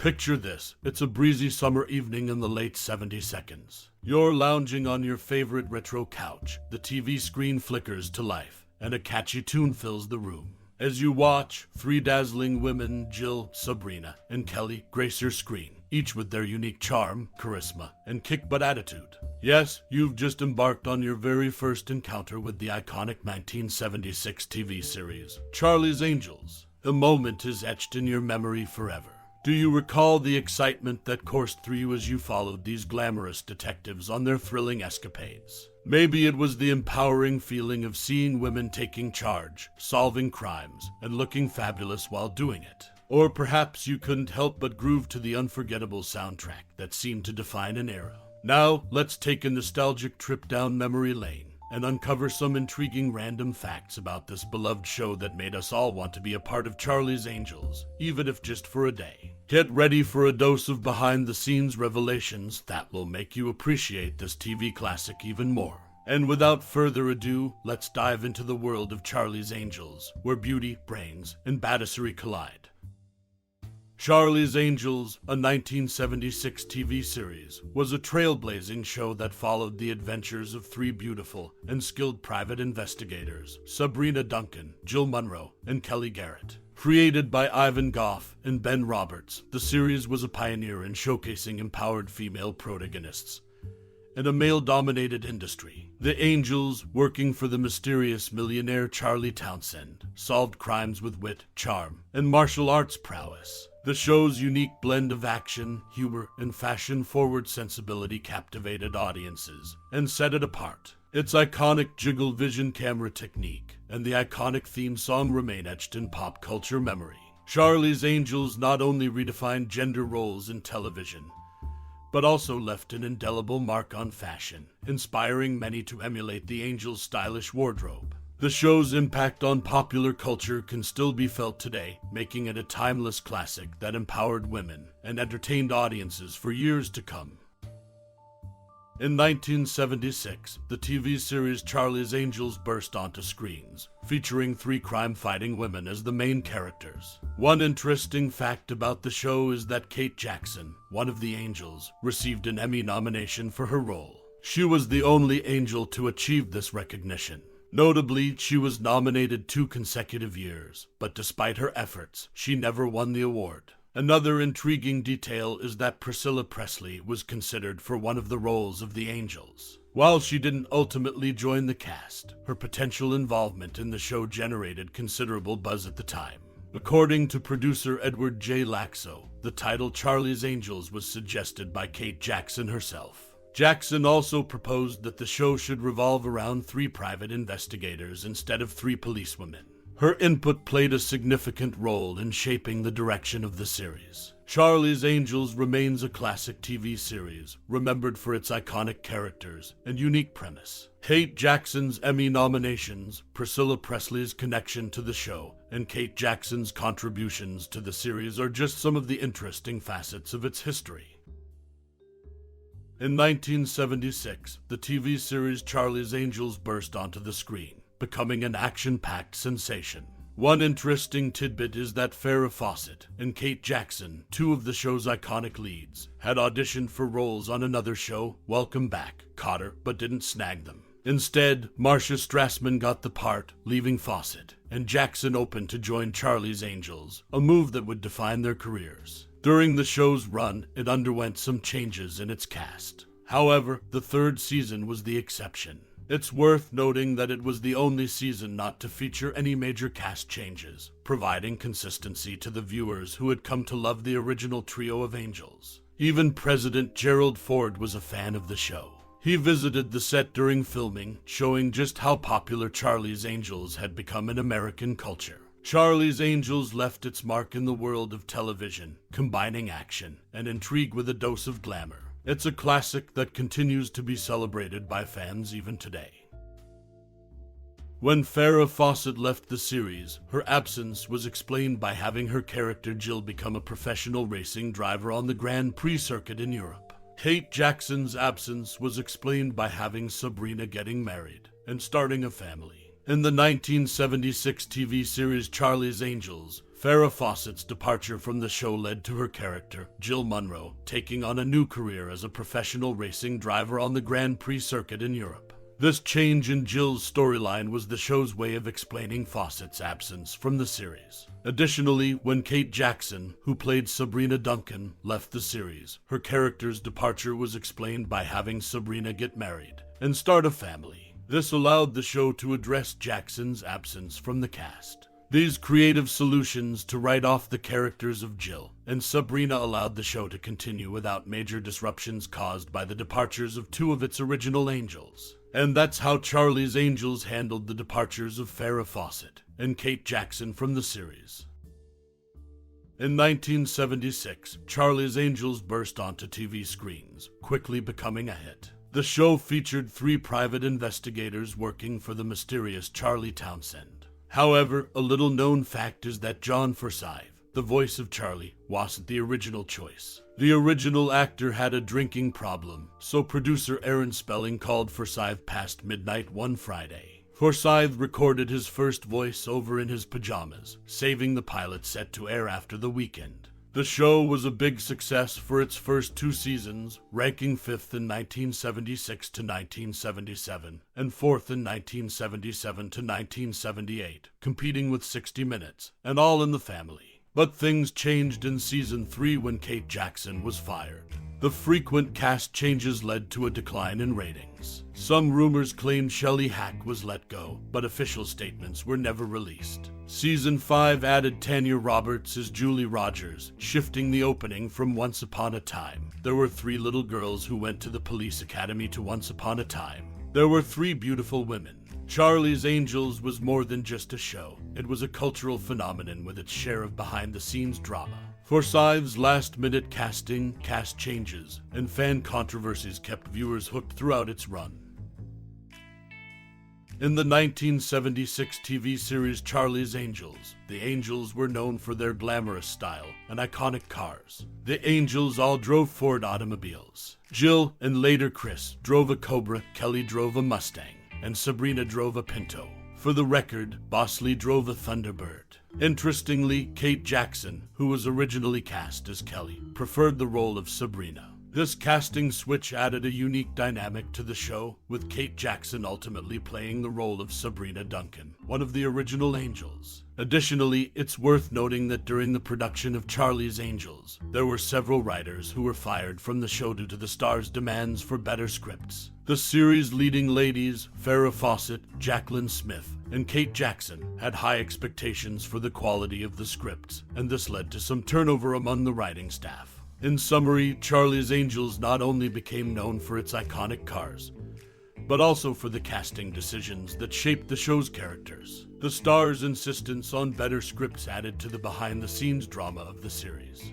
Picture this. It's a breezy summer evening in the late 70s. You're lounging on your favorite retro couch. The TV screen flickers to life, and a catchy tune fills the room. As you watch, three dazzling women, Jill, Sabrina, and Kelly, grace your screen, each with their unique charm, charisma, and kick-butt attitude. Yes, you've just embarked on your very first encounter with the iconic 1976 TV series, Charlie's Angels. The moment is etched in your memory forever. Do you recall the excitement that coursed through you as you followed these glamorous detectives on their thrilling escapades? Maybe it was the empowering feeling of seeing women taking charge, solving crimes, and looking fabulous while doing it. Or perhaps you couldn't help but groove to the unforgettable soundtrack that seemed to define an era. Now, let's take a nostalgic trip down memory lane and uncover some intriguing random facts about this beloved show that made us all want to be a part of Charlie's Angels, even if just for a day. Get ready for a dose of behind-the-scenes revelations that will make you appreciate this TV classic even more. And without further ado, let's dive into the world of Charlie's Angels, where beauty, brains, and badassery collide. Charlie's Angels, a 1976 TV series, was a trailblazing show that followed the adventures of three beautiful and skilled private investigators, Sabrina Duncan, Jill Munroe, and Kelly Garrett. Created by Ivan Goff and Ben Roberts, the series was a pioneer in showcasing empowered female protagonists in a male-dominated industry. The Angels, working for the mysterious millionaire Charlie Townsend, solved crimes with wit, charm, and martial arts prowess. The show's unique blend of action, humor, and fashion-forward sensibility captivated audiences and set it apart. Its iconic jiggle vision camera technique and the iconic theme song remain etched in pop culture memory. Charlie's Angels not only redefined gender roles in television, but also left an indelible mark on fashion, inspiring many to emulate the Angels' stylish wardrobe. The show's impact on popular culture can still be felt today, making it a timeless classic that empowered women and entertained audiences for years to come. In 1976, the TV series Charlie's Angels burst onto screens, featuring three crime-fighting women as the main characters. One interesting fact about the show is that Kate Jackson, one of the Angels, received an Emmy nomination for her role. She was the only Angel to achieve this recognition. Notably, she was nominated 2 consecutive years, but despite her efforts, she never won the award. Another intriguing detail is that Priscilla Presley was considered for one of the roles of the Angels. While she didn't ultimately join the cast, her potential involvement in the show generated considerable buzz at the time. According to producer Edward J. Laxo, the title Charlie's Angels was suggested by Kate Jackson herself. Jackson also proposed that the show should revolve around 3 private investigators instead of 3 policewomen. Her input played a significant role in shaping the direction of the series. Charlie's Angels remains a classic TV series, remembered for its iconic characters and unique premise. Kate Jackson's Emmy nominations, Priscilla Presley's connection to the show, and Kate Jackson's contributions to the series are just some of the interesting facets of its history. In 1976, the TV series Charlie's Angels burst onto the screen, becoming an action-packed sensation. One interesting tidbit is that Farrah Fawcett and Kate Jackson, 2 of the show's iconic leads, had auditioned for roles on another show, Welcome Back, Cotter, but didn't snag them. Instead, Marcia Strassman got the part, leaving Fawcett, and Jackson opened to join Charlie's Angels, a move that would define their careers. During the show's run, it underwent some changes in its cast. However, the 3rd season was the exception. It's worth noting that it was the only season not to feature any major cast changes, providing consistency to the viewers who had come to love the original trio of Angels. Even President Gerald Ford was a fan of the show. He visited the set during filming, showing just how popular Charlie's Angels had become in American culture. Charlie's Angels left its mark in the world of television, combining action and intrigue with a dose of glamour. It's a classic that continues to be celebrated by fans even today. When Farrah Fawcett left the series, her absence was explained by having her character Jill become a professional racing driver on the Grand Prix circuit in Europe. Kate Jackson's absence was explained by having Sabrina getting married and starting a family. In the 1976 TV series Charlie's Angels, Farrah Fawcett's departure from the show led to her character, Jill Munroe, taking on a new career as a professional racing driver on the Grand Prix circuit in Europe. This change in Jill's storyline was the show's way of explaining Fawcett's absence from the series. Additionally, when Kate Jackson, who played Sabrina Duncan, left the series, her character's departure was explained by having Sabrina get married and start a family. This allowed the show to address Jackson's absence from the cast. These creative solutions to write off the characters of Jill and Sabrina allowed the show to continue without major disruptions caused by the departures of two of its original angels. And that's how Charlie's Angels handled the departures of Farrah Fawcett and Kate Jackson from the series. In 1976, Charlie's Angels burst onto TV screens, quickly becoming a hit. The show featured 3 private investigators working for the mysterious Charlie Townsend. However, a little-known fact is that John Forsythe, the voice of Charlie, wasn't the original choice. The original actor had a drinking problem, so producer Aaron Spelling called Forsythe past midnight one Friday. Forsythe recorded his first voice over in his pajamas, saving the pilot set to air after the weekend. The show was a big success for its first 2 seasons, ranking 5th in 1976 to 1977, and 4th in 1977 to 1978, competing with 60 Minutes, and All in the Family. But things changed in Season 3 when Kate Jackson was fired. The frequent cast changes led to a decline in ratings. Some rumors claimed Shelley Hack was let go, but official statements were never released. Season 5 added Tanya Roberts as Julie Rogers, shifting the opening from Once Upon a Time. There were 3 little girls who went to the police academy to Once Upon a Time. There were 3 beautiful women. Charlie's Angels was more than just a show. It was a cultural phenomenon with its share of behind-the-scenes drama. Forsythe's last-minute casting, cast changes, and fan controversies kept viewers hooked throughout its run. In the 1976 TV series Charlie's Angels, the Angels were known for their glamorous style and iconic cars. The Angels all drove Ford automobiles. Jill and later Kris drove a Cobra, Kelly drove a Mustang, and Sabrina drove a Pinto. For the record, Bosley drove a Thunderbird. Interestingly, Kate Jackson, who was originally cast as Kelly, preferred the role of Sabrina. This casting switch added a unique dynamic to the show, with Kate Jackson ultimately playing the role of Sabrina Duncan, one of the original Angels. Additionally, it's worth noting that during the production of Charlie's Angels, there were several writers who were fired from the show due to the star's demands for better scripts. The series' leading ladies, Farrah Fawcett, Jaclyn Smith, and Kate Jackson, had high expectations for the quality of the scripts, and this led to some turnover among the writing staff. In summary, Charlie's Angels not only became known for its iconic cars, but also for the casting decisions that shaped the show's characters. The star's insistence on better scripts added to the behind-the-scenes drama of the series.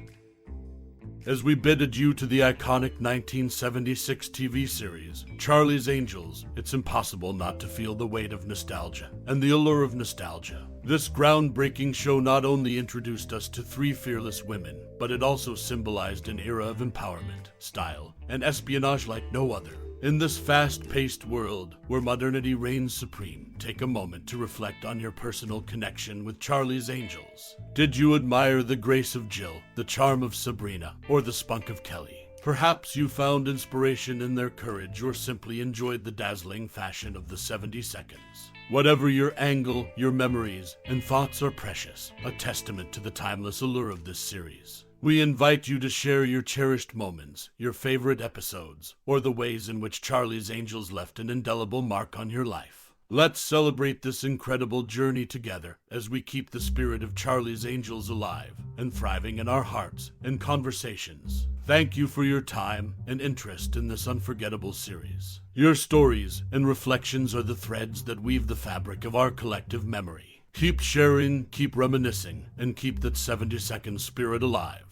As we bid adieu to the iconic 1976 TV series, Charlie's Angels, it's impossible not to feel the weight of nostalgia and the allure of nostalgia. This groundbreaking show not only introduced us to 3 fearless women, but it also symbolized an era of empowerment, style, and espionage like no other. In this fast-paced world, where modernity reigns supreme, take a moment to reflect on your personal connection with Charlie's Angels. Did you admire the grace of Jill, the charm of Sabrina, or the spunk of Kelly? Perhaps you found inspiration in their courage or simply enjoyed the dazzling fashion of the 70 seconds. Whatever your angle, your memories and thoughts are precious, a testament to the timeless allure of this series. We invite you to share your cherished moments, your favorite episodes, or the ways in which Charlie's Angels left an indelible mark on your life. Let's celebrate this incredible journey together as we keep the spirit of Charlie's Angels alive and thriving in our hearts and conversations. Thank you for your time and interest in this unforgettable series. Your stories and reflections are the threads that weave the fabric of our collective memory. Keep sharing, keep reminiscing, and keep that 70-second spirit alive.